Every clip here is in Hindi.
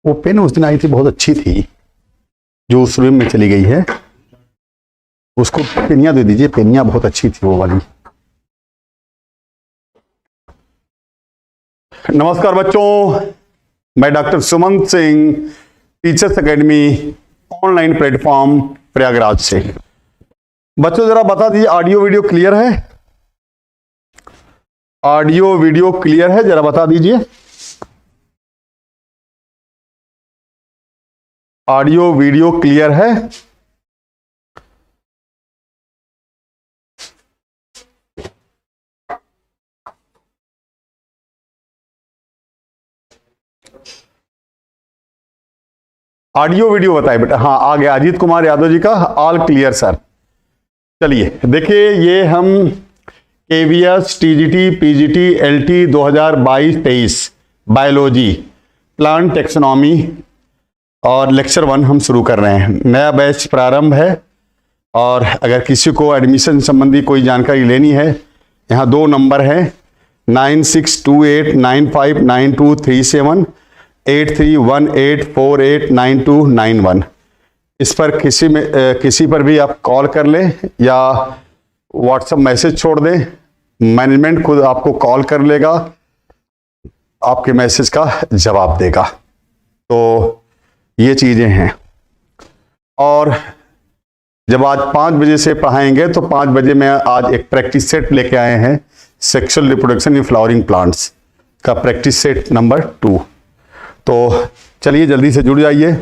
वो पेन उस दिन आई थी, बहुत अच्छी थी, जो उस रूम में चली गई है, उसको पेनिया दे दीजिए, पेनिया बहुत अच्छी थी वो वाली। नमस्कार बच्चों, मैं doctor Sumant Singh, teachers academy online platform Prayagraj से। बच्चों जरा बता दीजिए, ऑडियो वीडियो क्लियर है? ऑडियो वीडियो क्लियर है, जरा बता दीजिए। ऑडियो वीडियो क्लियर है? ऑडियो वीडियो बताए बेटा। हाँ आ गया, अजीत कुमार यादव जी का ऑल क्लियर सर। चलिए देखिए, ये हम KVS TGT PGT LT 2022-23 biology plant taxonomy और लेक्चर 1 हम शुरू कर रहे हैं। नया बैच प्रारंभ है और अगर किसी को एडमिशन संबंधी कोई जानकारी लेनी है, यहाँ 2 नंबर हैं 9628959237 8318489291। इस पर किसी पर भी आप कॉल कर लें या व्हाट्सएप मैसेज छोड़ दें, मैनेजमेंट खुद आपको कॉल कर लेगा, आपके मैसेज का जवाब देगा। तो ये चीज़ें हैं। और जब आज 5 बजे से पढ़ाएंगे तो 5 बजे में आज एक प्रैक्टिस सेट लेके आए हैं, sexual reproduction in flowering plants का प्रैक्टिस सेट नंबर 2। तो चलिए जल्दी से जुड़ जाइए।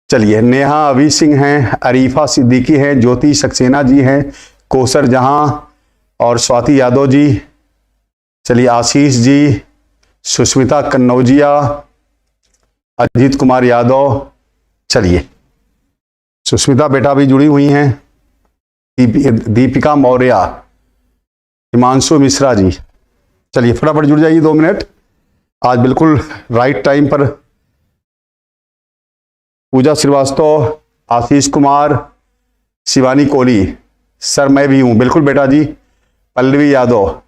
चलिए, नेहा अभी सिंह हैं, अरीफा सिद्दीकी हैं, ज्योति सक्सेना जी हैं, कौसर जहां और स्वाति यादव जी। चलिए, आशीष जी, सुष्मिता कन्नौजिया, अजीत कुमार यादव। चलिए, सुष्मिता बेटा भी जुड़ी हुई हैं, दीपिका मौर्य, हिमांशु मिश्रा जी। चलिए फटाफट जुड़ जाइए, 2 मिनट। आज बिल्कुल राइट टाइम पर। पूजा श्रीवास्तव, आशीष कुमार, शिवानी कोहली, सर मैं भी हूं, बिल्कुल बेटा जी। पल्लवी यादव,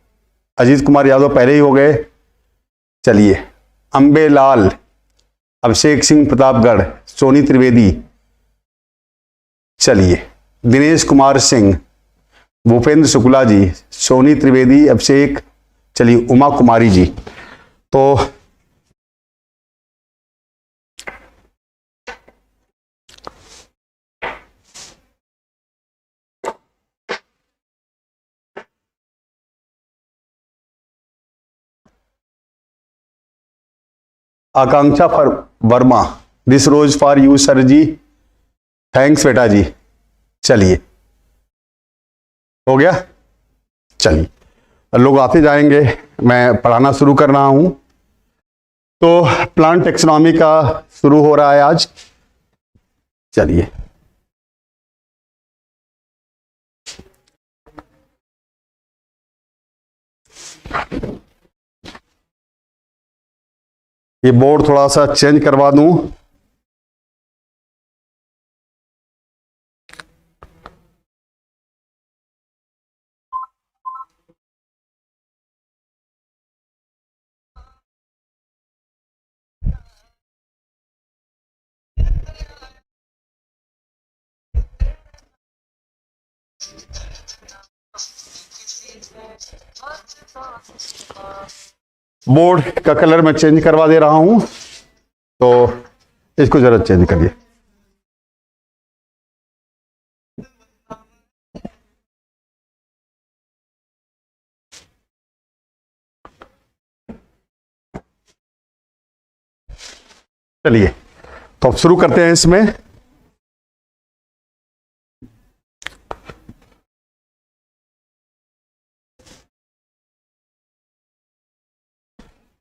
अजीत कुमार यादव पहले ही हो गए। चलिए, अंबे लाल, अभिषेक सिंह प्रतापगढ़, सोनी त्रिवेदी। चलिए, दिनेश कुमार सिंह, भूपेंद्र शुक्ला जी, सोनी त्रिवेदी, अभिषेक। चलिए, उमा कुमारी जी। तो Akanksha Verma, this rose for you sir ji, thanks बेटा जी। चलिए, हो गया। चलिए, लोग आते जाएंगे, मैं पढ़ाना शुरू कर रहा हूं। तो प्लांट टेक्सोनॉमी का शुरू हो रहा है आज। चलिए, ये बोर्ड थोड़ा सा चेंज करवा दूं। बोर्ड का कलर मैं चेंज करवा दे रहा हूं, तो इसको जरा चेंज करिए। चलिए, तो अब शुरू करते हैं इसमें।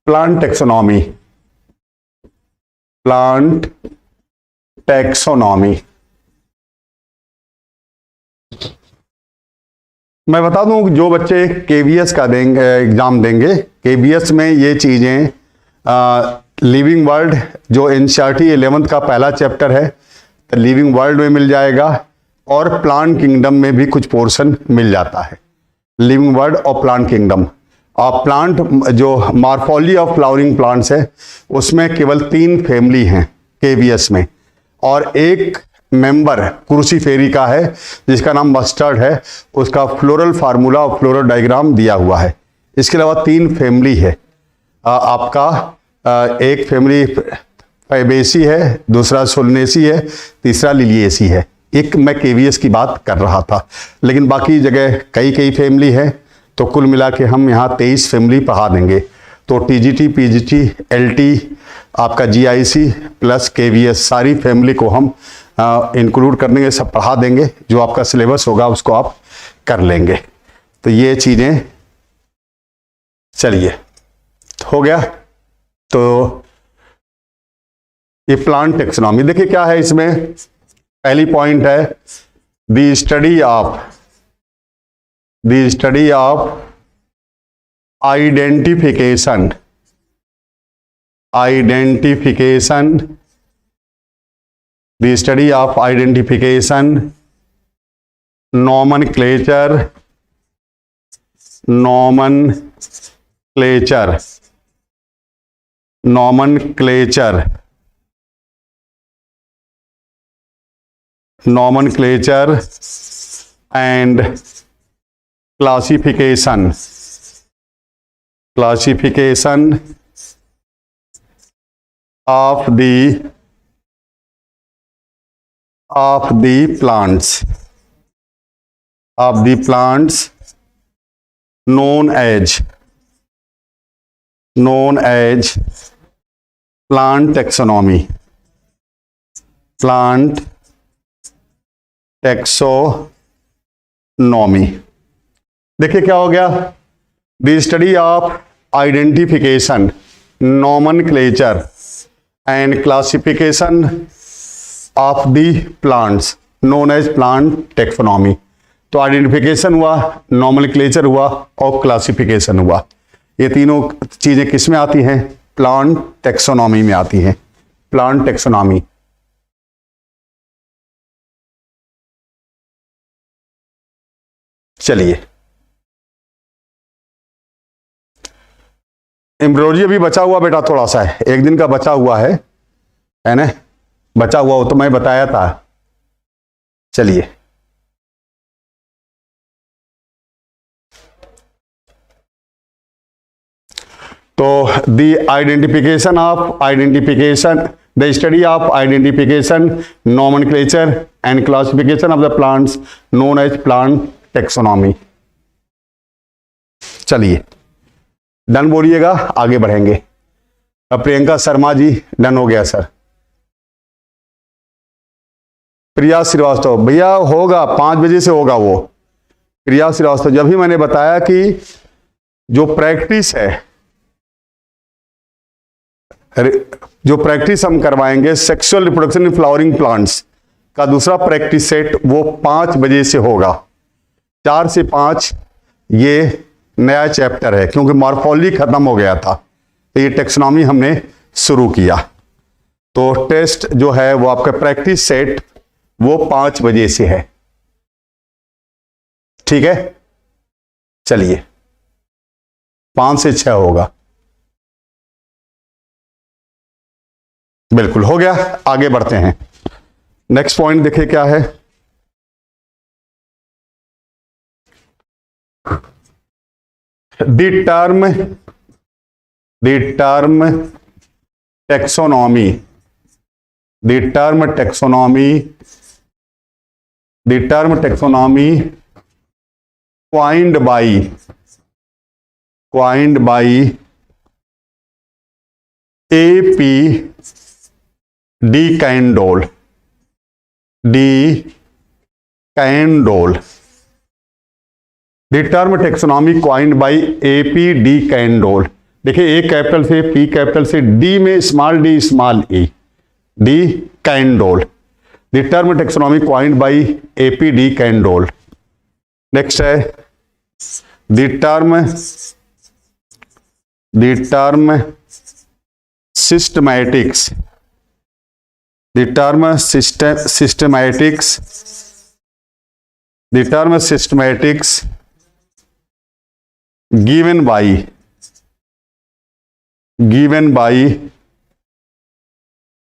Plant taxonomy, plant taxonomy. मैं बता दूं, जो बच्चे केवीएस का देंगे, एग्जाम देंगे, केवीएस में ये चीजें लिविंग वर्ल्ड जो एनसीईआरटी 11th का पहला चैप्टर है, तो लिविंग वर्ल्ड में मिल जाएगा और प्लांट किंगडम में भी कुछ पोर्शन मिल जाता है। लिविंग वर्ल्ड और प्लांट किंगडम प्लांट जो मॉर्फोलॉजी ऑफ फ्लावरिंग प्लांट्स है उसमें केवल 3 फैमिली हैं केवीएस में, और एक मेंबर क्रूसीफेरी का है जिसका नाम मस्टर्ड है, उसका फ्लोरल फार्मूला और फ्लोरल डायग्राम दिया हुआ है। इसके अलावा 3 फैमिली है आपका, एक फैमिली फैबेसी है, दूसरा सोलनेसी है, तीसरा लिलिएसी है। एक मैं केवीएस की बात कर रहा था, लेकिन बाकी जगह कई फैमिली है, तो कुल मिला के हम यहाँ 23 फैमिली पढ़ा देंगे। तो टीजीटी, पीजीटी, एलटी, आपका जीआईसी प्लस केवीएस सारी फैमिली को हम इंक्लूड कर देंगे, सब पढ़ा देंगे। जो आपका सिलेबस होगा उसको आप कर लेंगे। तो ये चीज़ें, चलिए हो गया। तो ये प्लांट टेक्सोनॉमी देखिए क्या है इसमें। पहली पॉइंट है the study of identification the study of identification, nomenclature and classification of the plants known as plant taxonomy. देखिए क्या हो गया। The study of identification, nomenclature and classification of the plants known as plant taxonomy. तो आइडेंटिफिकेशन हुआ, नॉमेनक्लेचर हुआ और क्लासिफिकेशन हुआ। ये तीनों चीजें किस में आती हैं? प्लांट टेक्सोनॉमी में आती हैं। Plant taxonomy. चलिए, एम्ब्रियोलॉजी अभी बचा हुआ बेटा थोड़ा सा है, एक दिन का बचा हुआ है ना, बचा हुआ हो तो मैं बताया था। चलिए, तो the study of identification, nomenclature and classification of the plants known as plant taxonomy. चलिए डन बोलिएगा, आगे बढ़ेंगे। अब प्रियंका शर्मा जी, डन हो गया सर। प्रिया श्रीवास्तव, भैया होगा 5 बजे से होगा वो। प्रिया श्रीवास्तव, जब भी मैंने बताया कि जो प्रैक्टिस है, जो प्रैक्टिस हम करवाएंगे sexual reproduction in flowering plants का दूसरा प्रैक्टिस सेट, वो 5 बजे से होगा। 4 से 5 ये नया चैप्टर है, क्योंकि मॉर्फोलॉजी खत्म हो गया था, तो ये टेक्सोनॉमी हमने शुरू किया। तो टेस्ट जो है वो आपका प्रैक्टिस सेट वो 5 बजे से है, ठीक है। चलिए 5 से 6 होगा। बिल्कुल हो गया, आगे बढ़ते हैं। नेक्स्ट पॉइंट देखिए क्या है। The term taxonomy coined by A.P. de Candolle. The term taxonomy coined by A.P. de Candolle. देखिए, ए कैपिटल से, पी कैपिटल से, डी में small D small A, de Candolle. The term taxonomy coined by A.P. de Candolle. Next है the term systematics. The term systematics given by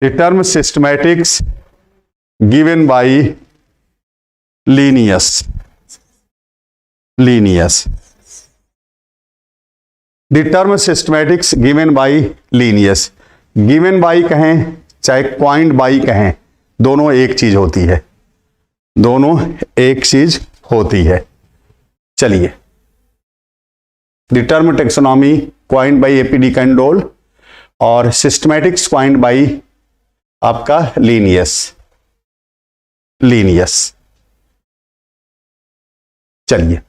the term systematics given by Linnaeus. The term systematics given by Linnaeus. given by कहें चाहे coined by कहें, दोनों एक चीज होती है, दोनों एक चीज होती है। चलिए, the term taxonomy coined by A.P.D. Candolle और systematics coined by आपका Linnaeus। चलिए,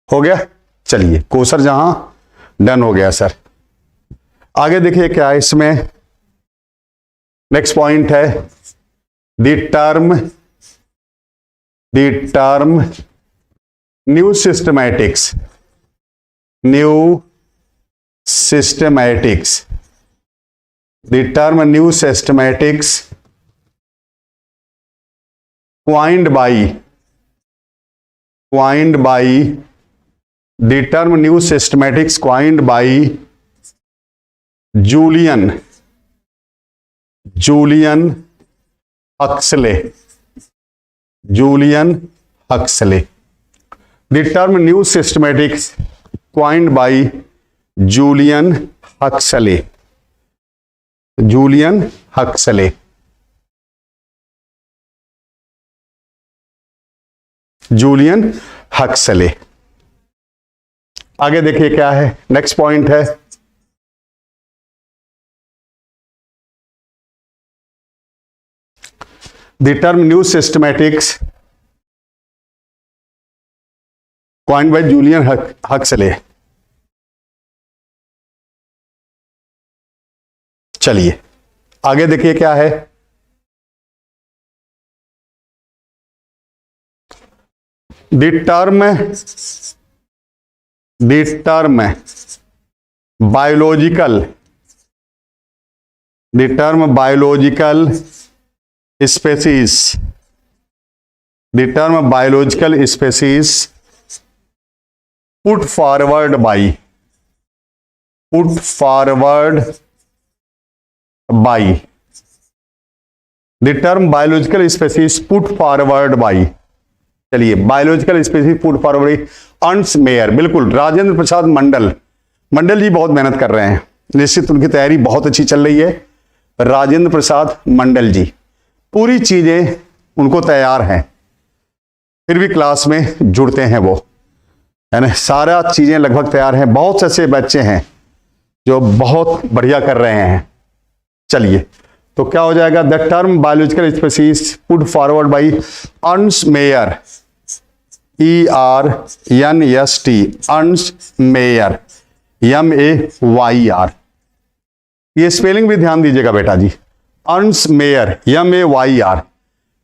हो गया। चलिए, कोसर जहां डन हो गया सर। आगे देखिए क्या है इसमें, नेक्स्ट पॉइंट है the term new systematics. The term new systematics coined by the term new systematics coined by Julian Huxley। The term new systematics coined by Julian Huxley। आगे देखिए क्या है, नेक्स्ट पॉइंट है the term new systematics coined by Julian Huxley. चलिए, आगे देखिए क्या है, the term biological species put forward by the term biological species put forward by। चलिए, biological species put forward Ernst mayor, बिल्कुल राजेंद्र प्रसाद मंडल जी बहुत मेहनत कर रहे हैं, निश्चित उनकी तैयारी बहुत अच्छी चल रही है। राजेंद्र प्रसाद मंडल जी, पूरी चीजें उनको तैयार हैं, फिर भी क्लास में जुड़ते हैं वो, है ना, सारा चीजें लगभग तैयार हैं। बहुत से ऐसे बच्चे हैं जो बहुत बढ़िया कर रहे हैं। चलिए, तो क्या हो जाएगा, the term biological species put forward by Ernst mayor, ERNST, Ernst mayor, MAYR। ये स्पेलिंग भी ध्यान दीजिएगा बेटा जी, अर्न्स्ट मेयर MAYR,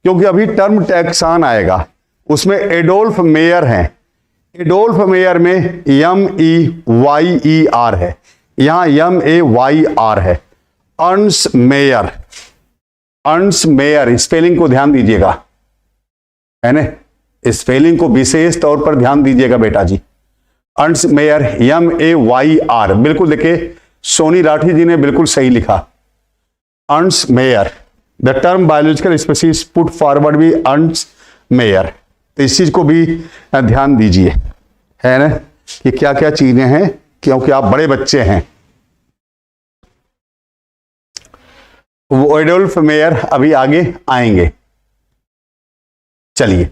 क्योंकि अभी टर्म टैक्सान आएगा, उसमें एडोल्फ मेयर हैं। एडोल्फ मेयर में MEYER है, यहां MAYR है। अर्न्स्ट मेयर स्पेलिंग को ध्यान दीजिएगा, है ना, स्पेलिंग को विशेष तौर पर ध्यान दीजिएगा बेटा जी। अर्न्स्ट मेयर MAYR, बिल्कुल देखिए सोनी राठी जी ने बिल्कुल सही लिखा, Ernst mayor. The term biological species put forward भी अर्न्स्ट मेयर। तो इस चीज को भी ध्यान दीजिए, है ना, कि क्या क्या चीजें हैं, क्योंकि आप बड़े बच्चे हैं। वो एडोल्फ मेयर अभी आगे आएंगे। चलिए,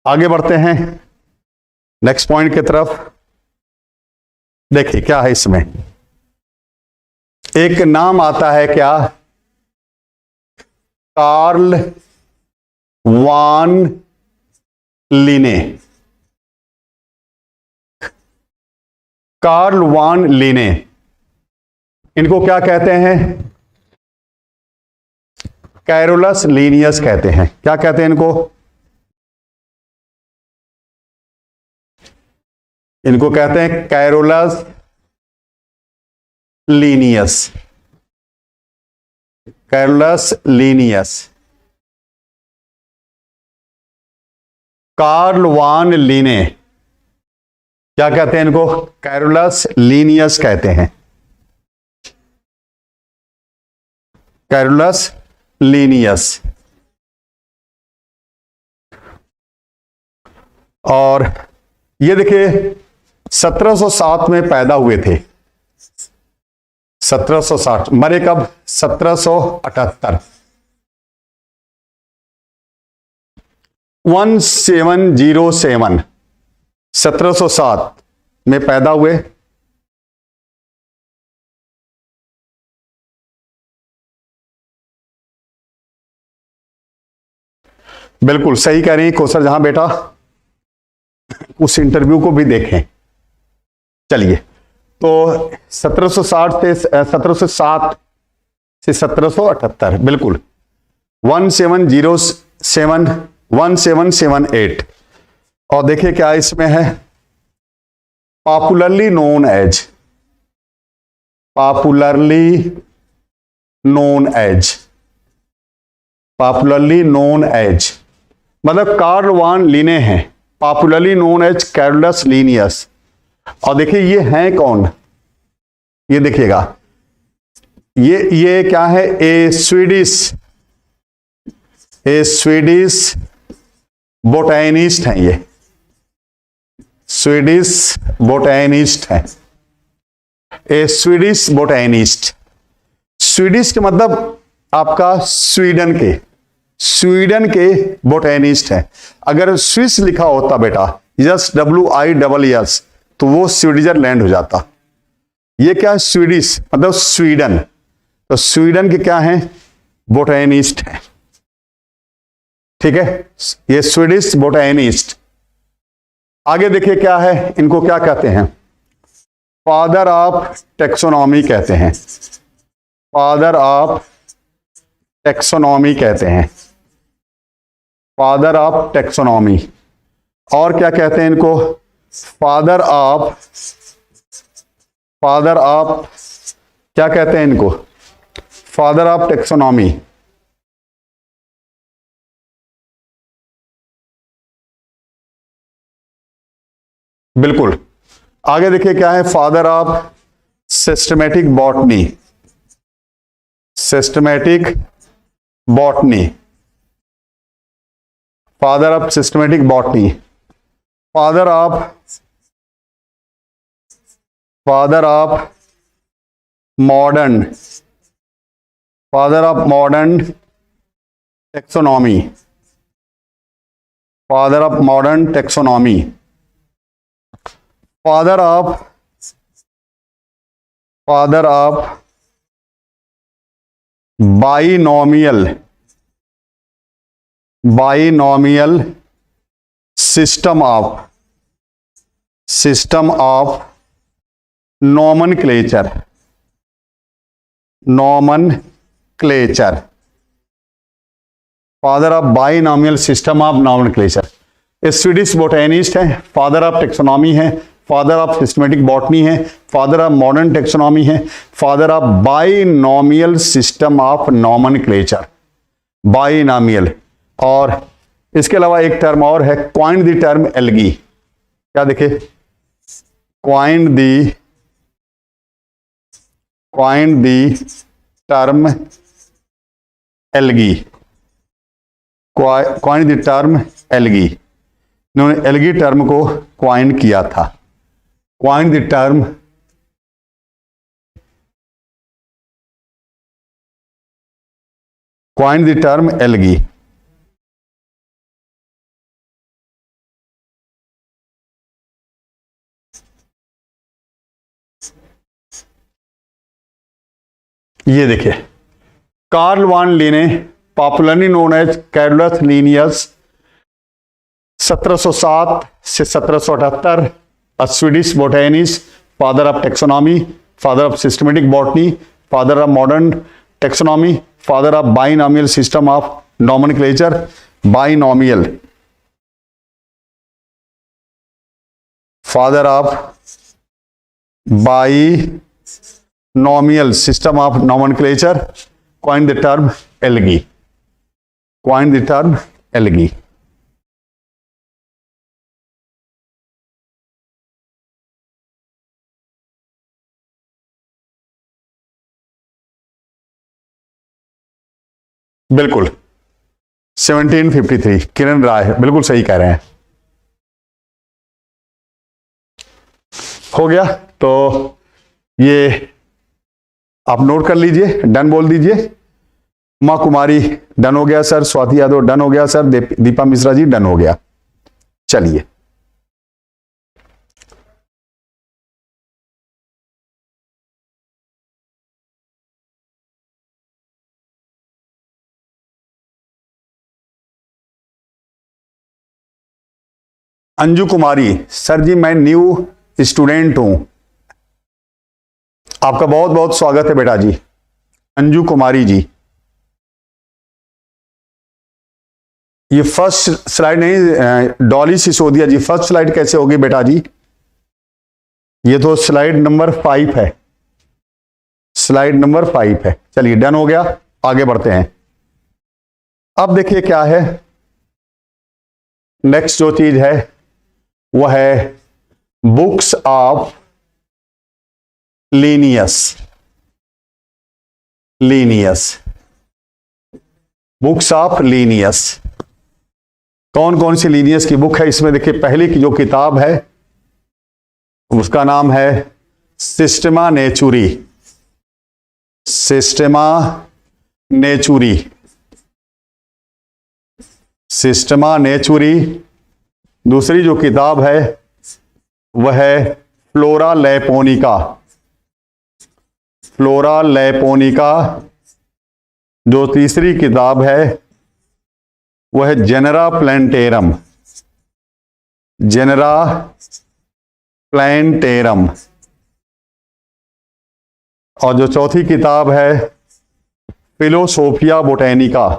आगे बढ़ते हैं नेक्स्ट पॉइंट की तरफ। देखिए क्या है इसमें, एक नाम आता है क्या, कार्ल वान लिने। कार्ल वान लिने, इनको क्या कहते हैं, कैरोलस लीनियस कहते हैं। क्या कहते हैं इनको, इनको कहते हैं Carolus Linnaeus. Carolus Linnaeus, Carl von Linné, क्या कहते हैं इनको? कैरोलस लीनियस कहते हैं, कैरोलस लीनियस। और ये देखिए 1707 में पैदा हुए थे, 1760, मरे कब? 1778। 1707 1707 में पैदा हुए। बिल्कुल सही कह रही हैं कोसर जहां बेटा, उस इंटरव्यू को भी देखें। चलिए, तो 1760 से 1707 से 1778, बिल्कुल 1707 1778। और देखिए क्या इसमें है, popularly known as, popularly known as, popularly known as, मतलब कार्ल वान लीने हैं, popularly known as Carolus Linnaeus. और देखिए ये हैं कौन, ये देखिएगा, ये क्या है? ए स्वीडिश बोटैनिस्ट हैं, ये स्वीडिश बोटैनिस्ट हैं, ए स्वीडिश बोटैनिस्ट। स्वीडिश के मतलब आपका स्वीडन के बोटैनिस्ट हैं। अगर स्विस लिखा होता बेटा, जस्ट WISS, तो वो स्विट्जरलैंड हो जाता। ये क्या है? स्वीडिश मतलब स्वीडन, तो स्वीडन के क्या हैं? बोटैनिस्ट हैं, ठीक है, ये स्वीडिश बोटैनिस्ट। आगे देखिए क्या है, इनको क्या कहते हैं? फादर ऑफ टेक्सोनॉमी कहते हैं, फादर ऑफ टेक्सोनॉमी कहते हैं, फादर ऑफ टेक्सोनॉमी। और क्या कहते हैं इनको? फादर ऑफ क्या कहते हैं इनको? Father of taxonomy. बिल्कुल। आगे देखिए क्या है? Father of systematic botany, systematic botany, father of systematic botany, father of modern, father of modern taxonomy, father of modern taxonomy, father of binomial system of nomenclature, father of binomial system of nomenclature. Swedish botanist है, फादर ऑफ टेक्सोनॉमी है, फादर ऑफ सिस्टमैटिक बॉटनी है, फादर ऑफ मॉडर्न टेक्सोनॉमी है, father of binomial system of nomenclature, binomial. और इसके अलावा एक टर्म और है, क्वाइंड द टर्म एल्गी। क्या देखे? Coined the term algae, coined the term algae. इन्होंने एल्गी टर्म को क्वाइन किया था, क्वाइन द टर्म एल्गी। ये देखिए, Carl von Linné, popularly known as Carolus Linnaeus, 1707 से 1778, Swedish botanist, father of taxonomy, father of systematic botany, father of modern taxonomy, father of binomial system of nomenclature, binomial, father of binomial system of nomenclature, coined the term algae. Coined the term algae. बिल्कुल 1753 किरण राय बिल्कुल सही कह रहे हैं। हो गया, तो ये आप नोट कर लीजिए, डन बोल दीजिए। उमा कुमारी डन हो गया सर, स्वाति यादव डन हो गया सर, दीपा मिश्रा जी डन हो गया। चलिए अंजू कुमारी, सर जी मैं न्यू स्टूडेंट हूं। आपका बहुत बहुत स्वागत है बेटा जी। अंजू कुमारी जी, ये फर्स्ट स्लाइड नहीं, डॉली सिसोदिया जी फर्स्ट स्लाइड कैसे होगी बेटा जी? ये तो स्लाइड नंबर 5 है, स्लाइड नंबर 5 है। चलिए डन हो गया, आगे बढ़ते हैं। अब देखिए क्या है नेक्स्ट जो चीज है वह है books of Linnaeus. Books of Linnaeus, कौन कौन सी लीनियस की बुक है? इसमें देखिए पहली की जो किताब है उसका नाम है सिस्टेमा नेचुरी। सिस्टेमा नेचुरी, सिस्टेमा नेचुरी। दूसरी जो किताब है वह है फ्लोरा लैपोनिका। फ्लोरा लैपोनिका। जो तीसरी किताब है वह है जेनेरा प्लैंटेरम। जेनेरा प्लैंटेरम। और जो चौथी किताब है फिलोसोफिया बोटैनिका।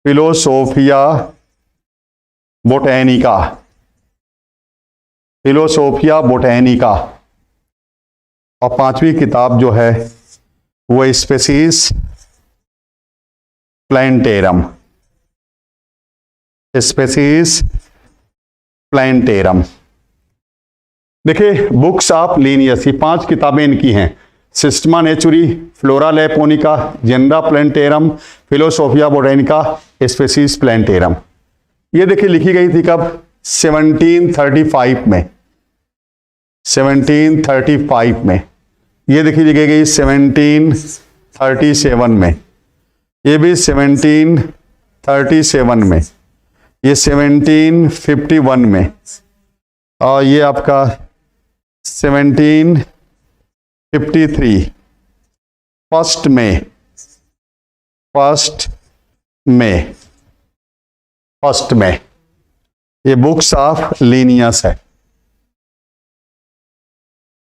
फिलोसोफिया बोटैनिका। फिलोसोफिया बोटैनिका। और पांचवी किताब जो है वह स्पेसीज प्लैंटेरम। स्पेसीज प्लैंटेरम। देखिए बुक्स ऑफ लीनियस, ये 5 किताबें इनकी हैं। सिस्टेमा नेचुरी, फ्लोरा लैपोनिका, जेनेरा प्लैंटेरम, फिलोसोफिया बोटैनिका, स्पेसीज प्लैंटेरम। ये देखिए लिखी गई थी कब? 1735 में। 1735 में। ये देखिए लिखी गई 1737 में। ये भी 1737 में। ये 1751 में। और ये आपका 1753 फर्स्ट में। ये बुक्स ऑफ लीनियस है।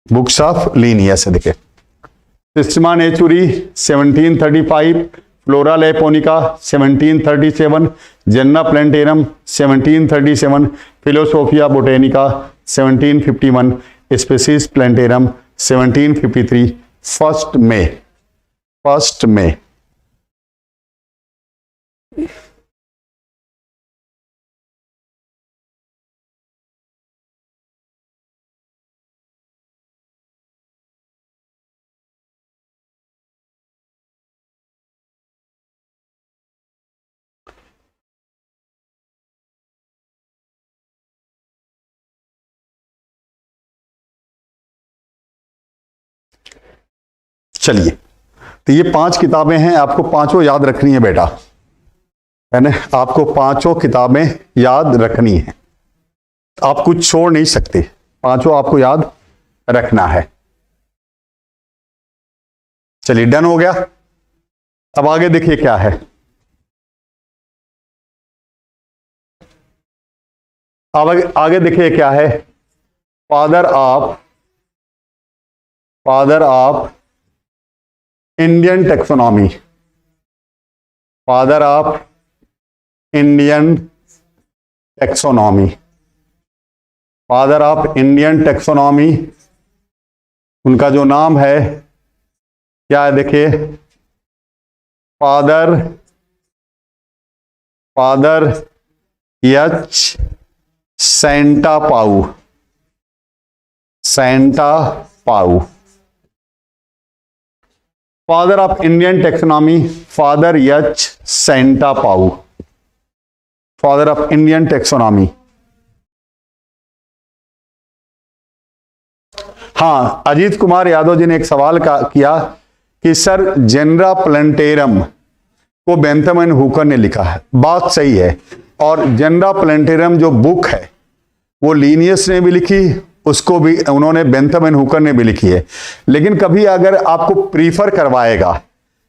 बुक्स ऑफ लीनियस है। देखिए सिस्टेमा नेचुरी 1735, फ्लोरा लैपोनिका 1737, जेनेरा प्लैंटेरम 1737, फिलोसोफिया बोटैनिका 1751, स्पेसीज प्लैंटेरम 1753। फर्स्ट में। चलिए, तो ये 5 किताबें हैं, आपको पांचों याद रखनी है बेटा, है ना? आपको पांचों किताबें याद रखनी है, आप कुछ छोड़ नहीं सकते, पांचों आपको याद रखना है। चलिए डन हो गया। अब आगे देखिए क्या है। अब आगे देखिए क्या है। Father of Indian taxonomy. Father of Indian taxonomy. Father of Indian taxonomy, उनका जो नाम है क्या है? देखिए फादर एच सेंटा पाउ, सेंटा पाउ। Father of Indian taxonomy, father H Santa पाउ, फादर ऑफ इंडियन टेक्सोनॉमी। हाँ, अजीत कुमार यादव जी ने एक सवाल किया कि सर जेनरा प्लेंटेरम को बेंथम एंड हुकर ने लिखा है। बात सही है, और जेनरा प्लेंटेरम जो बुक है वो लीनियस ने भी लिखी, उसको भी उन्होंने बेंथम एंड हुकर ने भी लिखी है। लेकिन कभी अगर आपको प्रीफर करवाएगा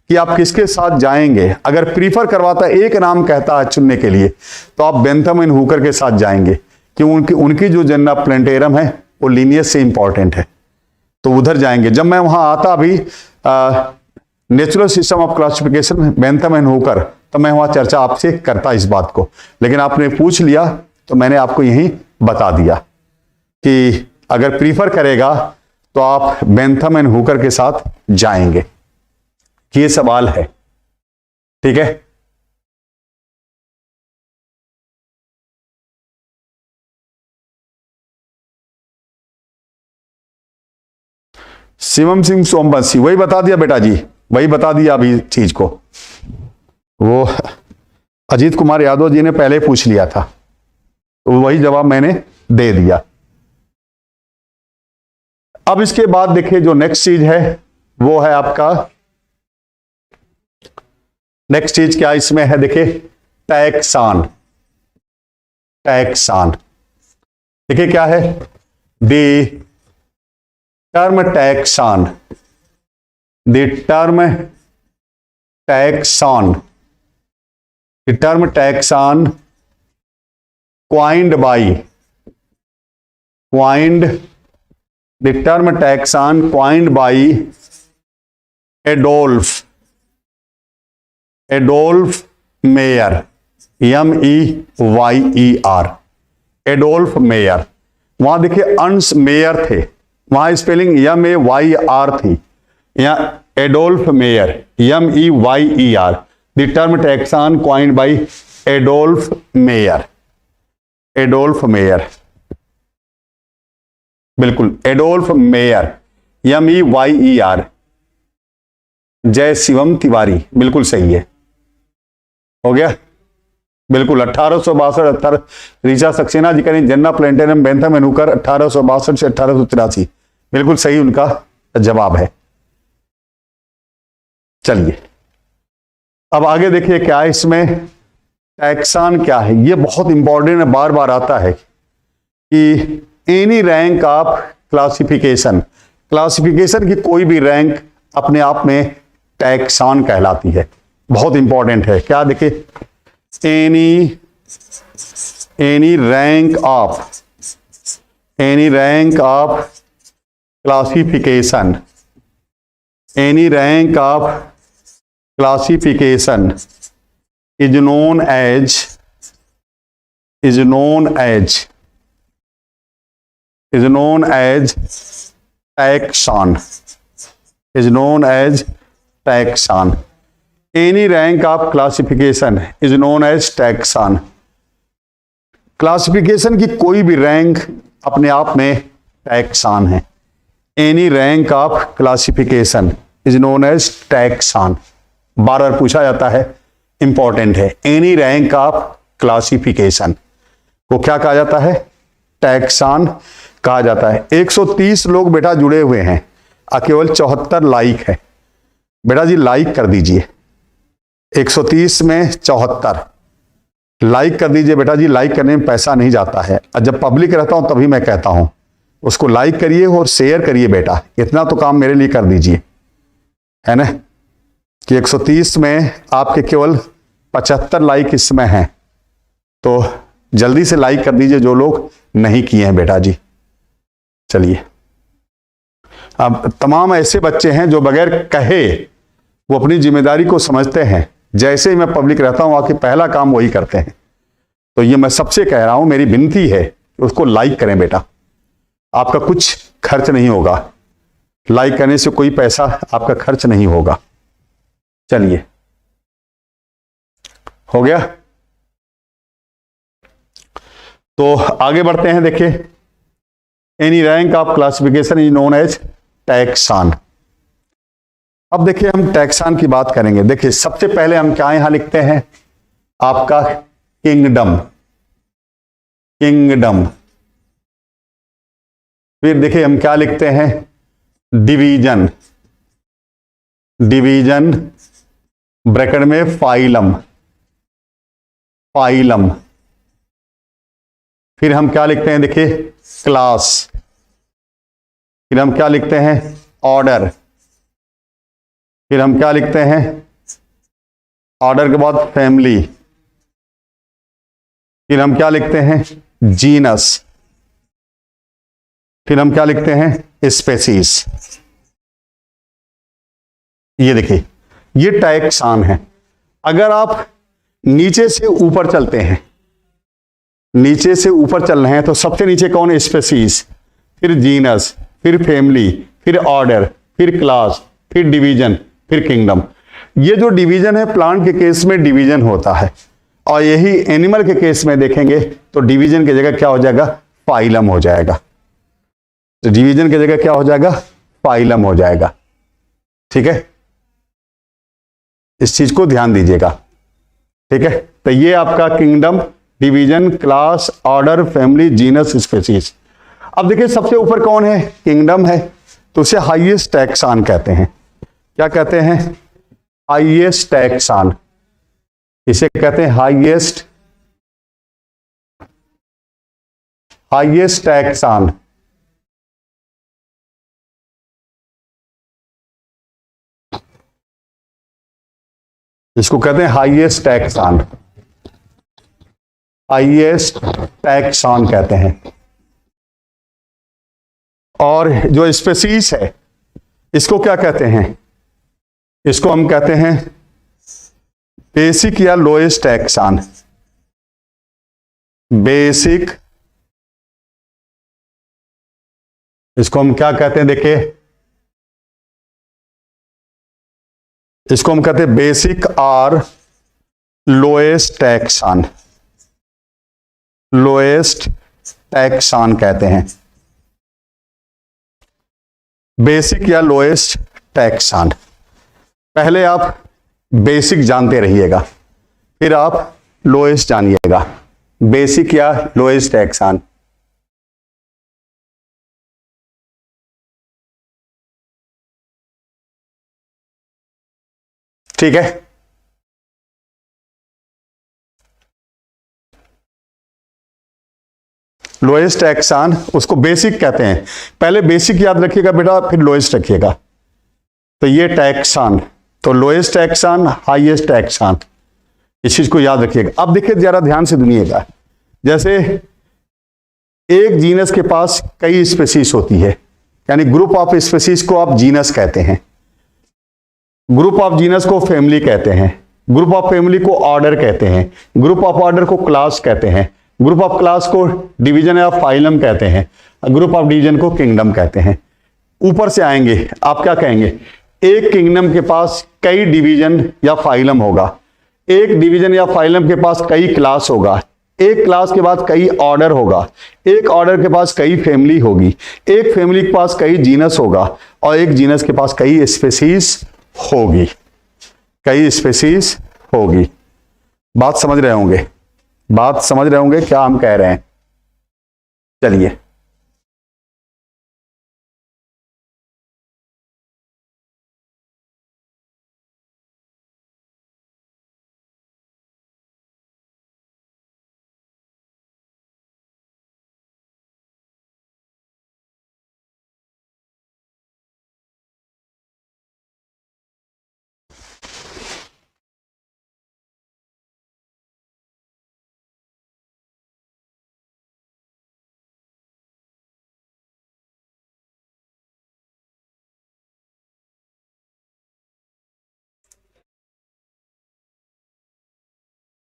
कि आप किसके साथ जाएंगे, अगर प्रीफर करवाता एक नाम कहता है चुनने के लिए, तो आप बेंथम एंड हुकर के साथ जाएंगे, क्योंकि उनकी जो जेनरा प्लेंटेरम है वो लीनियस से इंपॉर्टेंट है, तो उधर जाएंगे। जब मैं वहां आता अभी natural system of classification Bentham and Hooker, तो मैं वहां चर्चा आपसे करता इस बात को, लेकिन आपने पूछ लिया तो मैंने आपको यही बता दिया कि अगर प्रीफर करेगा तो आप बेंथम एंड हुकर के साथ जाएंगे। ये सवाल है, ठीक है। शिवम सिंह सोमवंशी, वही बता दिया बेटा जी, वही बता दिया अभी चीज को। वो अजीत कुमार यादव जी ने पहले पूछ लिया था, तो वही जवाब मैंने दे दिया। अब इसके बाद देखिए जो नेक्स्ट चीज है वो है आपका, नेक्स्ट चीज क्या इसमें है, देखिए टैक्सान। टैक्सान देखिए क्या है, the term taxon, the term taxon, the term taxon coined by, the term taxon coined by Adolf Meyer, MEYER, Adolf mayor. वहां देखिए अंस मेयर थे, वहां स्पेलिंग MEYR थी, यहां Adolf mayor MEYER। The term taxon coined bye Adolf mayor, Adolf mayor, बिल्कुल एडोल्फ मेयर MEYER। जय शिवम तिवारी, बिल्कुल सही है, हो गया बिल्कुल। 1862 रीचा सक्सेना जी करें जेनरा प्लेंटेरम बेंथम एंड हुकर 1862 से 1883, बिल्कुल सही उनका जवाब है। चलिए अब आगे देखिए क्या है इसमें, टैक्सन क्या है, ये बहुत इंपॉर्टेंट है, बार बार आता है कि any rank of classification, classification की कोई भी रैंक अपने आप में टैक्सन कहलाती है, बहुत इंपॉर्टेंट है। क्या देखिए, any rank of classification, any rank of classification is known as taxon, is known as taxon। Any rank of classification is known as taxon। Classification की कोई भी रैंक अपने आप में टैक्सन है। Any rank of classification is known as taxon, बार बार पूछा जाता है, इंपॉर्टेंट है। एनी रैंक ऑफ क्लासिफिकेशन को क्या कहा जाता है, टैक्सन कहा जाता है। 130 लोग बेटा जुड़े हुए हैं, केवल 74 लाइक है। बेटा जी लाइक कर दीजिए, 130 में 74 लाइक कर दीजिए बेटा जी। लाइक करने में पैसा नहीं जाता है, और जब पब्लिक रहता हूं तभी मैं कहता हूं उसको लाइक करिए और शेयर करिए बेटा, इतना तो काम मेरे लिए कर दीजिए, है ना। कि 130 में आपके केवल 75 लाइक इसमें हैं, तो जल्दी से लाइक कर दीजिए जो लोग नहीं किए हैं बेटा जी। चलिए अब तमाम ऐसे बच्चे हैं जो बगैर कहे वो अपनी जिम्मेदारी को समझते हैं, जैसे ही मैं पब्लिक रहता हूं आके पहला काम वही करते हैं। तो ये मैं सबसे कह रहा हूं, मेरी विनती है कि उसको लाइक करें बेटा, आपका कुछ खर्च नहीं होगा, लाइक करने से कोई पैसा आपका खर्च नहीं होगा। चलिए हो गया। तो आगे बढ़ते हैं। देखिए, any rank of classification is known as taxon. अब देखिए, हम टैक्सान की बात करेंगे। देखिए, सबसे पहले हम क्या यहां लिखते हैं, आपका किंगडम। किंगडम। फिर देखिए हम क्या लिखते हैं, डिवीजन। डिवीजन ब्रैकेट में फाइलम। फाइलम। फिर हम क्या लिखते हैं, देखिए क्लास। फिर हम क्या लिखते हैं, ऑर्डर। फिर हम क्या लिखते हैं, ऑर्डर के बाद फैमिली। फिर हम क्या लिखते हैं, जीनस। फिर हम क्या लिखते हैं, स्पेसीज। ये देखिए, ये टैक्सान है। अगर आप नीचे से ऊपर चलते हैं, नीचे से ऊपर चल रहे हैं, तो सबसे नीचे कौन है, स्पेसीज, फिर जीनस, फिर फैमिली, फिर ऑर्डर, फिर क्लास, फिर डिवीजन, फिर किंगडम। ये जो डिवीजन है, प्लांट के केस में डिवीजन होता है, और यही एनिमल के केस में देखेंगे तो डिवीजन की जगह क्या हो जाएगा, फाइलम हो जाएगा। तो डिवीजन की जगह क्या हो जाएगा, फाइलम हो जाएगा। ठीक है, इस चीज को ध्यान दीजिएगा। ठीक है, तो ये आपका kingdom, division, class, order, family, genus, species. अब देखिए सबसे ऊपर कौन है, किंगडम है, तो उसे हाईएस्ट टैक्सान कहते हैं। क्या कहते हैं, हाईएस्ट टैक्सान। इसे कहते हैं हाईएस्ट, हाईएस्ट टैक्सान। इसको कहते हैं हाईएस्ट टैक्सान। हाईएस्ट टैक्सान कहते हैं। और जो स्पेसीज है, इसको क्या कहते हैं, इसको हम कहते हैं बेसिक या लोएस्ट टैक्सान। बेसिक, इसको हम क्या कहते हैं, देखिए इसको हम कहते हैं बेसिक और लोएस्ट टैक्सान। लोएस्ट टैक्सान कहते हैं, बेसिक या लोएस्ट टैक्सान। पहले आप बेसिक जानते रहिएगा, फिर आप लोएस्ट जानिएगा। बेसिक या लोएस्ट टैक्सान। ठीक है, लोएस्ट टैक्सान उसको बेसिक कहते हैं। पहले बेसिक याद रखिएगा बेटा, फिर लोएस्ट रखिएगा। तो ये टैक्सान, तो लोएस्ट टैक्सान, हाईएस्ट टैक्सान, इस चीज को याद रखिएगा। अब देखिए जरा ध्यान से सुनिएगा, जैसे एक जीनस के पास कई स्पेसीज होती है, यानी ग्रुप ऑफ स्पेसीज को आप जीनस कहते हैं, ग्रुप ऑफ जीनस को फैमिली कहते हैं, ग्रुप ऑफ फैमिली को ऑर्डर कहते हैं, ग्रुप ऑफ ऑर्डर को क्लास कहते हैं, ग्रुप ऑफ क्लास को डिवीजन या फाइलम कहते हैं, ग्रुप ऑफ डिवीजन को किंगडम कहते हैं। ऊपर से आएंगे, आप क्या कहेंगे, एक किंगडम के पास कई डिवीजन या फाइलम होगा, एक डिवीजन या फाइलम के पास कई क्लास होगा, एक क्लास के बाद कई ऑर्डर होगा, एक ऑर्डर के पास कई फैमिली होगी, एक फैमिली के पास कई जीनस होगा, और एक जीनस के पास कई स्पेसीज होगी। कई स्पेसीज होगी। बात समझ रहे होंगे, बात समझ रहे होंगे क्या हम कह रहे हैं। चलिए,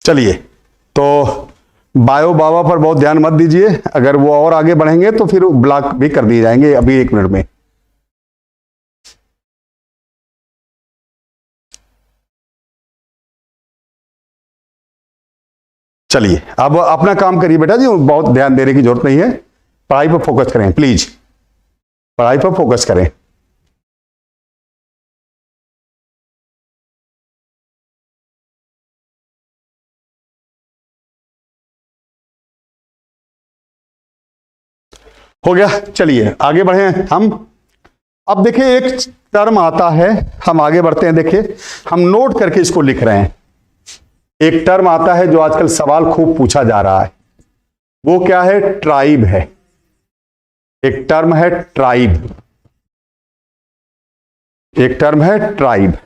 चलिए, तो बायो बाबा पर बहुत ध्यान मत दीजिए, अगर वो और आगे बढ़ेंगे तो फिर ब्लॉक भी कर दिए जाएंगे अभी 1 मिनट में। चलिए अब अपना काम करिए बेटा जी, बहुत ध्यान देने की जरूरत नहीं है, पढ़ाई पर फोकस करें प्लीज, पढ़ाई पर फोकस करें। हो गया, चलिए आगे बढ़े हम। अब देखिए एक टर्म आता है, हम आगे बढ़ते हैं। देखिए हम नोट करके इसको लिख रहे हैं। एक टर्म आता है जो आजकल सवाल खूब पूछा जा रहा है, वो क्या है? ट्राइब है। एक टर्म है ट्राइब, एक टर्म है ट्राइब।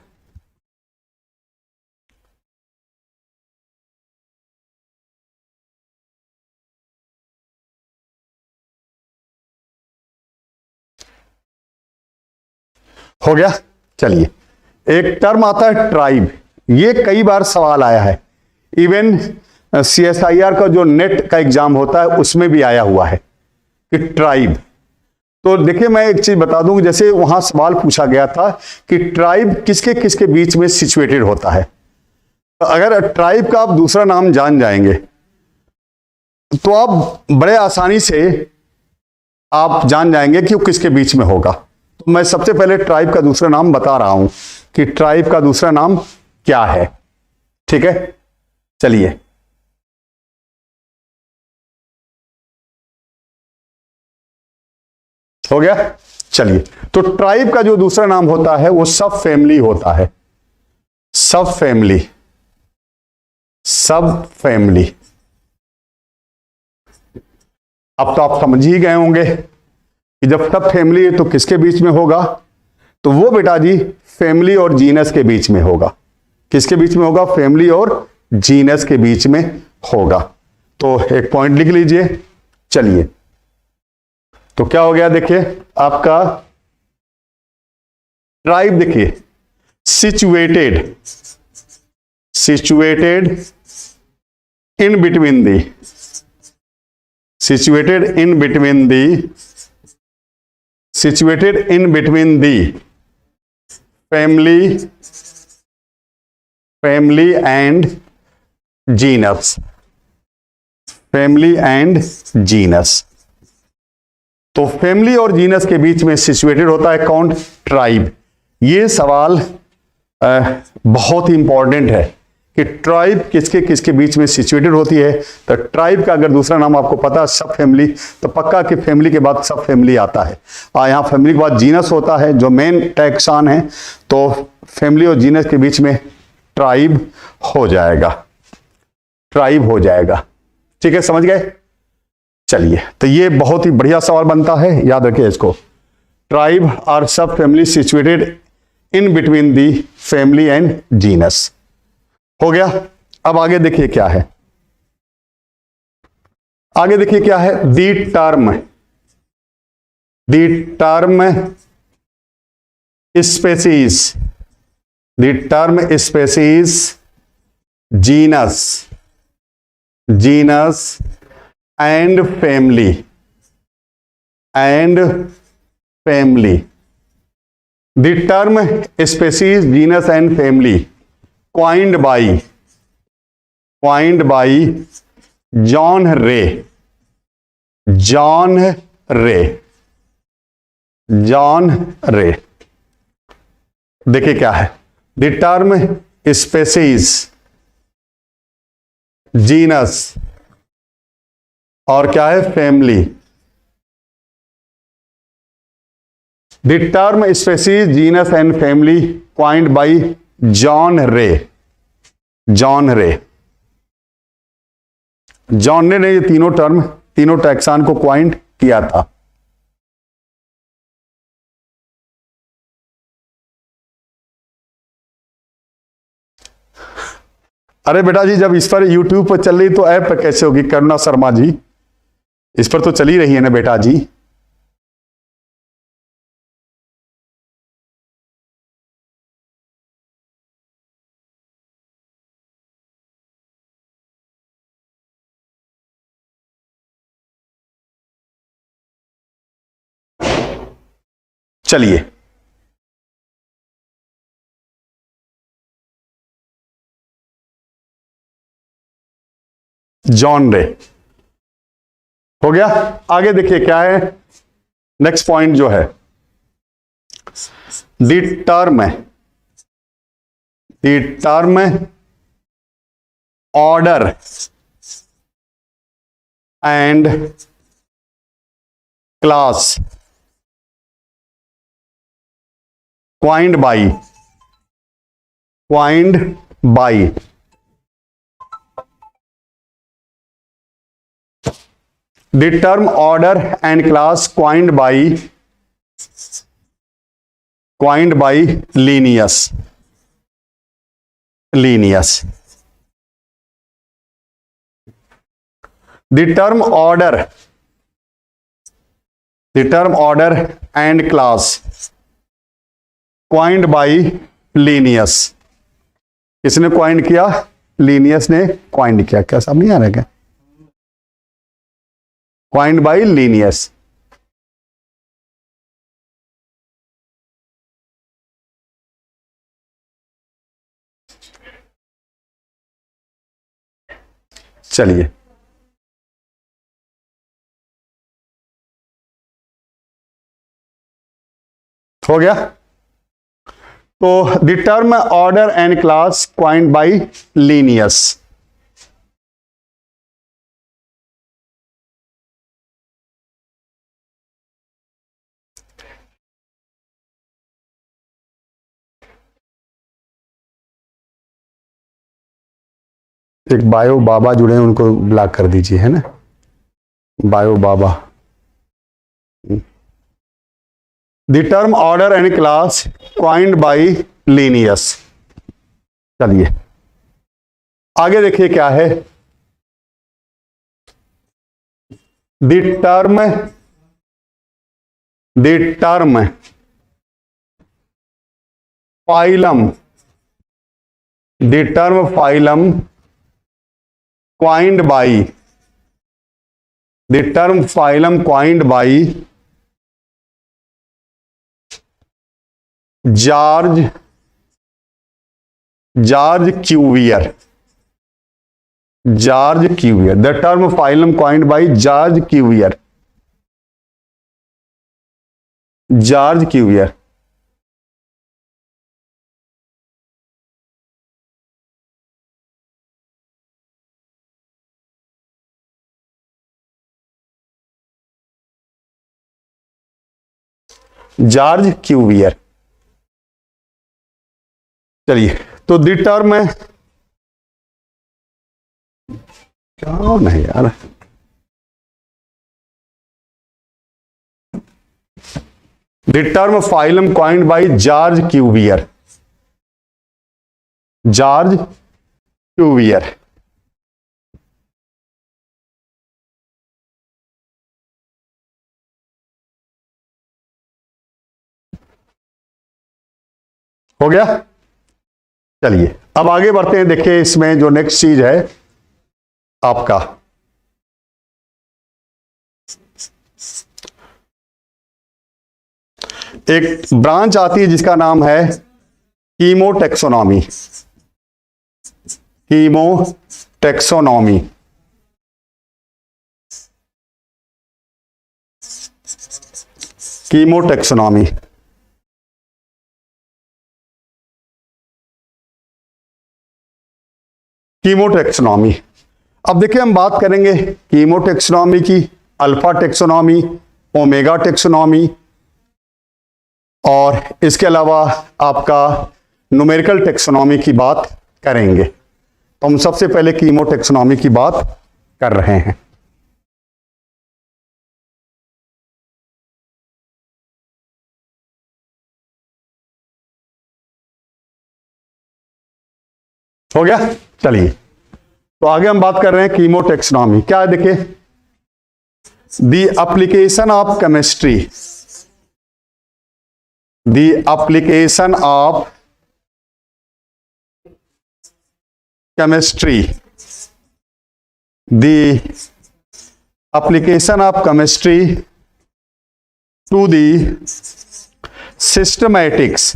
हो गया, चलिए एक टर्म आता है ट्राइब, ये कई बार सवाल आया है। इवन CSIR का जो नेट का एग्जाम होता है उसमें भी आया हुआ है कि ट्राइब। तो देखिए मैं एक चीज बता दूं, जैसे वहां सवाल पूछा गया था कि ट्राइब किसके किसके बीच में सिचुएटेड होता है। अगर ट्राइब का आप दूसरा नाम जान जाएंगे तो आप बड़े आसानी से आप जान जाएंगे कि वो किसके बीच में होगा। तो मैं सबसे पहले ट्राइब का दूसरा नाम बता रहा हूं कि ट्राइब का दूसरा नाम क्या है। ठीक है, चलिए हो गया। चलिए तो ट्राइब का जो दूसरा नाम होता है वो सब फैमिली होता है। सब फैमिली, सब फैमिली। अब तो आप समझ ही गए होंगे कि जब सब फैमिली है तो किसके बीच में होगा? तो वो बेटा जी फैमिली और जीनस के बीच में होगा। किसके बीच में होगा? फैमिली और जीनस के बीच में होगा। तो एक पॉइंट लिख लीजिए। चलिए तो क्या हो गया, देखिए आपका ट्राइब, देखिए situated, situated in between the, situated in between the, situated in between the family, family and genus, family and genus। तो फैमिली और जीनस के बीच में सिचुएटेड होता है कौन? ट्राइब। ये सवाल बहुत ही इंपॉर्टेंट है कि ट्राइब किसके किसके बीच में सिचुएटेड होती है। तो ट्राइब का अगर दूसरा नाम आपको पता है सब फैमिली, तो पक्का कि फैमिली के बाद सब फैमिली आता है। यहाँ फैमिली के बाद जीनस होता है जो मेन टैक्सान है, तो फैमिली और जीनस के बीच में ट्राइब हो जाएगा, ट्राइब हो जाएगा। ठीक है, समझ गए? चलिए तो ये बहुत ही बढ़िया सवाल बनता है, याद रखिए इसको। ट्राइब आर सब family situated in between the family and genus. हो गया। अब आगे देखिए क्या है, आगे देखिए क्या है। The term, the term species, the term species genus, genus and family, and family. The term species genus and family coined by John रे, जॉन रे, जॉन रे। देखिए क्या है, द टर्म स्पेसीज, जीनस और क्या है? Family. The term species genus and family coined by John रे, जॉन रे। जॉन रे ने ये तीनों टर्म, तीनों टैक्सान को क्वाइंट किया था। अरे बेटा जी जब इस पर YouTube पर चल रही तो ऐप पर कैसे होगी? करुणा शर्मा जी, इस पर तो चल ही रही है ना बेटा जी। चलिए जॉनरे। हो गया। आगे देखिए क्या है नेक्स्ट पॉइंट जो है, the term order and class coined by the term order and class coined by Linnaeus. The term order and class coined by Linnaeus. किसने क्वाइंड किया? लीनियस ने क्वाइंड किया। क्या सब नहीं आ रहा क्या? Coined by Linnaeus. चलिए हो गया। तो the term order and class coined by Linnaeus. एक बायो बाबा जुड़े हैं, उनको ब्लॉक कर दीजिए, है ना, बायो बाबा। The term order and class coined by Linnaeus. चलिए आगे देखिए क्या है, the term phylum coined by George Cuvier. The term phylum coined by George Cuvier. George Cuvier. चलिए तो द टर्म है क्या नहीं यार, the term phylum coined by George Cuvier. हो गया। चलिए अब आगे बढ़ते हैं। देखिए इसमें जो नेक्स्ट चीज है आपका, एक ब्रांच आती है जिसका नाम है कीमोटेक्सोनॉमी। कीमोटेक्सोनॉमी। अब देखिए हम बात करेंगे कीमोटेक्सोनॉमी की, अल्फा टेक्सोनॉमी, ओमेगा टेक्सोनॉमी, और इसके अलावा आपका न्यूमेरिकल टेक्सोनॉमी की बात करेंगे। तो हम सबसे पहले कीमोटेक्सोनॉमी की बात कर रहे हैं। हो गया। चलिए तो आगे हम बात कर रहे हैं कीमोटेक्सोनॉमी क्या है। देखिए the application of chemistry, the application of chemistry to the systematics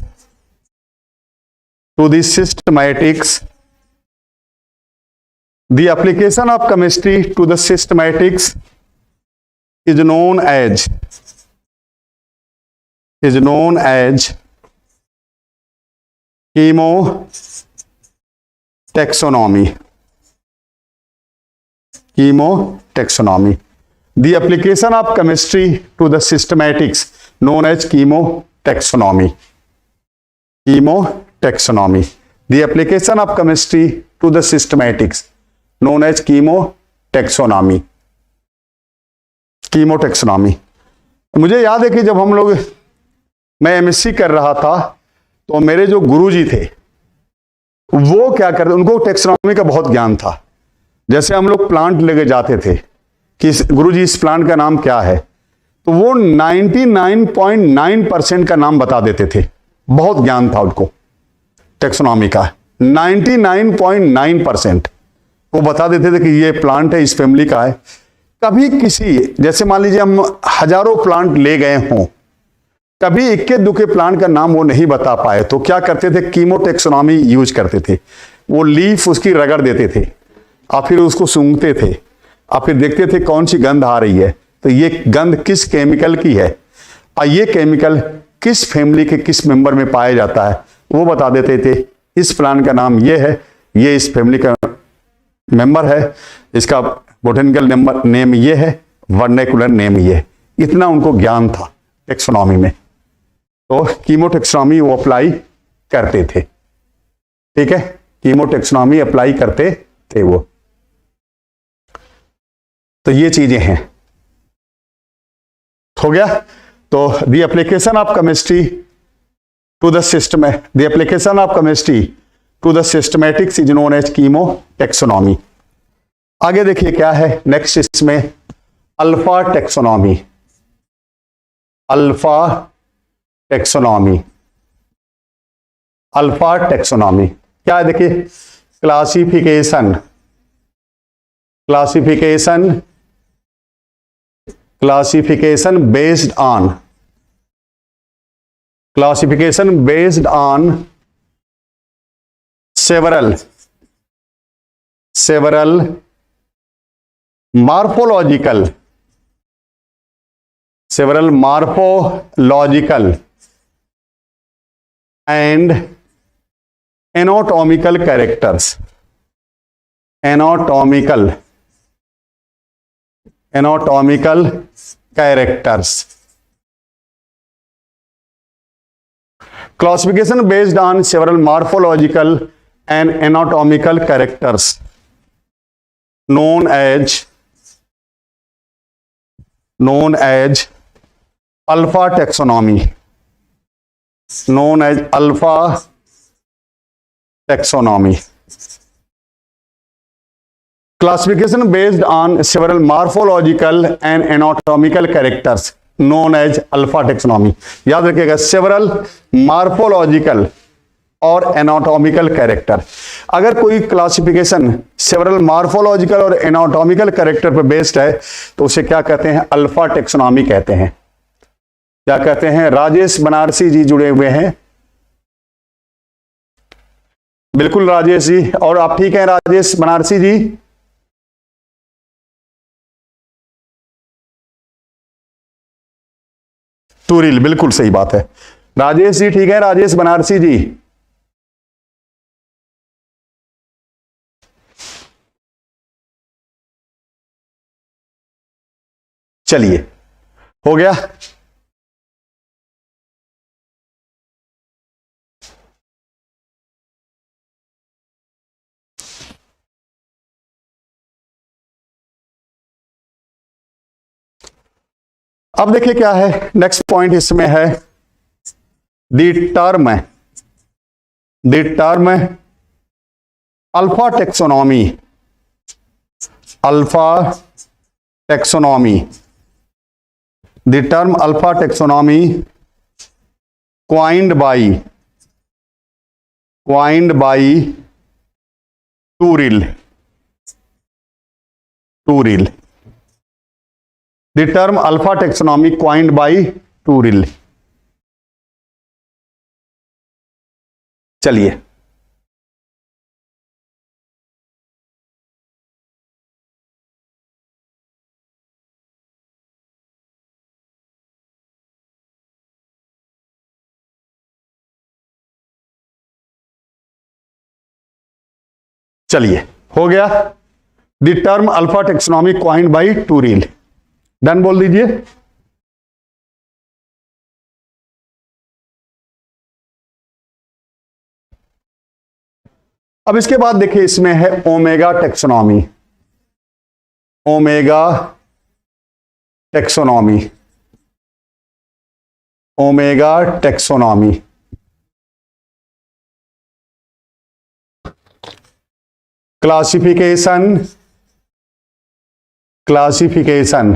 The application of chemistry to the systematics is known as chemotaxonomy. Chemotaxonomy. The application of chemistry to the systematics known as chemotaxonomy. Chemotaxonomy. The application of chemistry to the systematics known as chemotaxonomy. Chemotaxonomy. मुझे याद है कि जब हम लोग, मैं एमएससी कर रहा था, तो मेरे जो गुरुजी थे वो क्या करते, उनको टेक्सोनॉमी का बहुत ज्ञान था। जैसे हम लोग प्लांट लेके जाते थे कि गुरुजी इस प्लांट का नाम क्या है, तो वो 99.9% का नाम बता देते थे। बहुत ज्ञान था उनको टेक्सोनॉमी का। 99.9% वो बता देते थे कि ये प्लांट है, इस फैमिली का है। कभी किसी, जैसे मान लीजिए हम हजारों प्लांट ले गए हों, कभी इक्के दुक्के प्लांट का नाम वो नहीं बता पाए, तो क्या करते थे, कीमोटेक्सोनॉमी यूज करते थे। वो लीफ उसकी रगड़ देते थे और फिर उसको सूंघते थे और फिर देखते थे कौन सी गंध आ रही है, तो ये गंध किस केमिकल की है और ये केमिकल किस फैमिली के किस मेंबर में पाया जाता है, वो बता देते थे। इस प्लांट का नाम ये है, ये इस फैमिली का मेंबर है, इसका बोटेनिकल नेम ये है, वर्नेकुलर नेम ये है। इतना उनको ज्ञान था टेक्सोनॉमी में, तो कीमोटेक्सोनॉमी वो अप्लाई करते थे। ठीक है, कीमोटेक्सोनॉमी अप्लाई करते थे वो। तो ये चीजें हैं, हो गया। तो the application of chemistry to the system, the application of chemistry to the systematics is known as chemotaxonomy. आगे देखिए क्या है नेक्स्ट इसमें, alpha taxonomy. Alpha taxonomy, alpha taxonomy क्या है, देखिए, classification, classification, classification based on, classification based on several morphological, several morphological and anatomical characters, anatomical characters. Classification based on several morphological and anatomical characters known as alpha taxonomy, known as alpha taxonomy. Classification based on several morphological and anatomical characters known as alpha taxonomy. याद रखिएगा, several morphological और एनाटॉमिकल कैरेक्टर। अगर कोई क्लासिफिकेशन सेवरल मार्फोलॉजिकल और एनाटॉमिकल कैरेक्टर पर बेस्ड है तो उसे क्या कहते हैं, अल्फा टेक्सोनॉमी कहते हैं। क्या कहते हैं, राजेश बनारसी जी जुड़े हुए हैं। बिल्कुल राजेश जी, और आप ठीक हैं राजेश बनारसी जी? टूरिल, बिल्कुल सही बात है। राजेश जी ठीक है, राजेश बनारसी जी? चलिए, हो गया। अब देखिए क्या है नेक्स्ट पॉइंट इसमें है, the term alpha taxonomy, alpha taxonomy, the term alpha taxonomy coined by Turil. The term alpha taxonomy coined by Turil. चलिए, चलिए, हो गया। The term alpha taxonomy coined by Turrill. Done बोल दीजिए। अब इसके बाद देखिए, इसमें है omega taxonomy. Omega taxonomy, omega taxonomy. Classification, classification,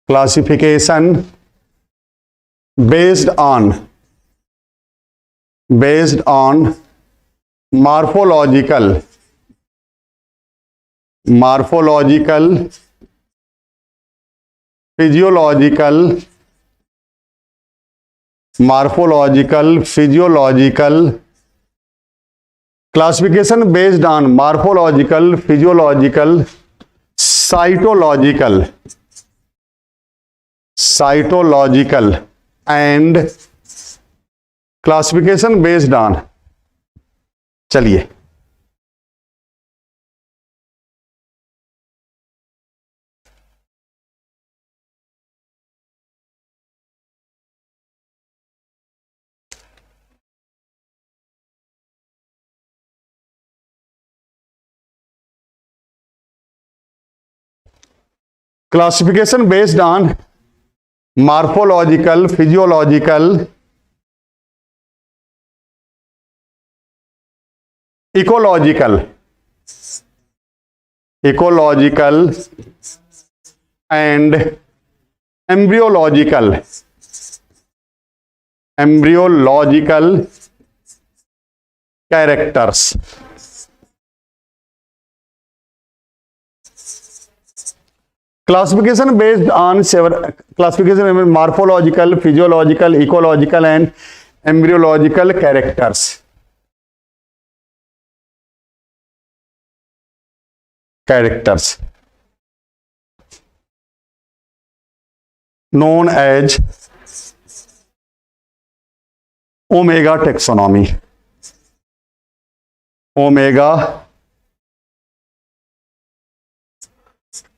classification based on morphological, physiological, classification based on morphological, physiological, cytological and classification based on, चलिए, classification based on morphological, physiological, ecological and embryological characters. Classification based on classification morphological, physiological, ecological and embryological characters. Known as omega taxonomy. Omega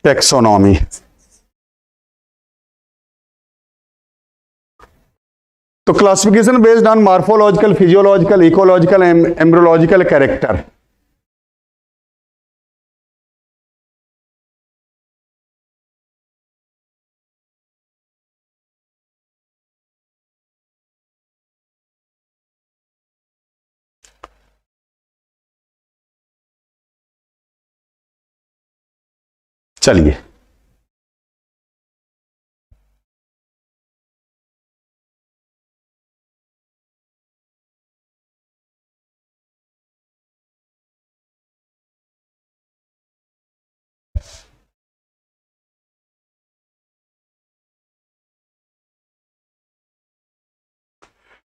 taxonomy. तो classification based on morphological, physiological, ecological and embryological character. चलिए,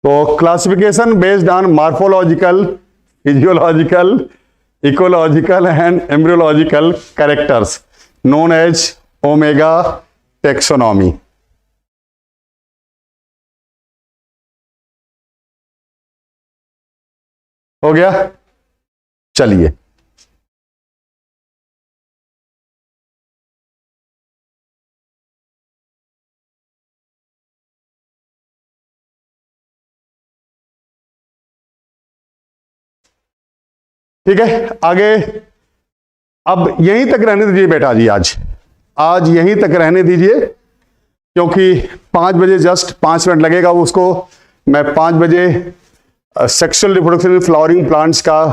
तो classification based on morphological, physiological, ecological and embryological characters known as omega taxonomy. हो गया। चलिए, ठीक है, आगे अब यहीं तक रहने दीजिए बेटा जी। आज यहीं तक रहने दीजिए, क्योंकि 5 बजे जस्ट 5 मिनट लगेगा। उसको मैं 5 बजे सेक्सुअल रिप्रोडक्शन फ्लावरिंग प्लांट्स का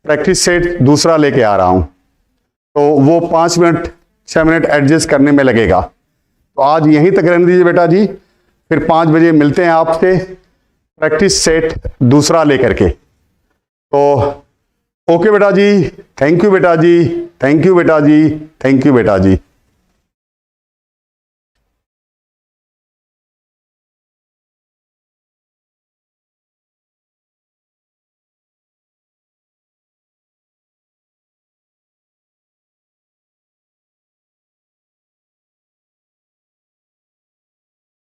प्रैक्टिस सेट दूसरा लेके आ रहा हूं, तो वो 5 मिनट 6 मिनट एडजस्ट करने में लगेगा। तो आज यहीं तक रहने दीजिए बेटा जी, फिर 5 बजे मिलते हैं आपसे प्रैक्टिस सेट दूसरा लेकर के। तो ओके बेटा जी, थैंक यू बेटा जी, थैंक यू बेटा जी, थैंक यू बेटा जी।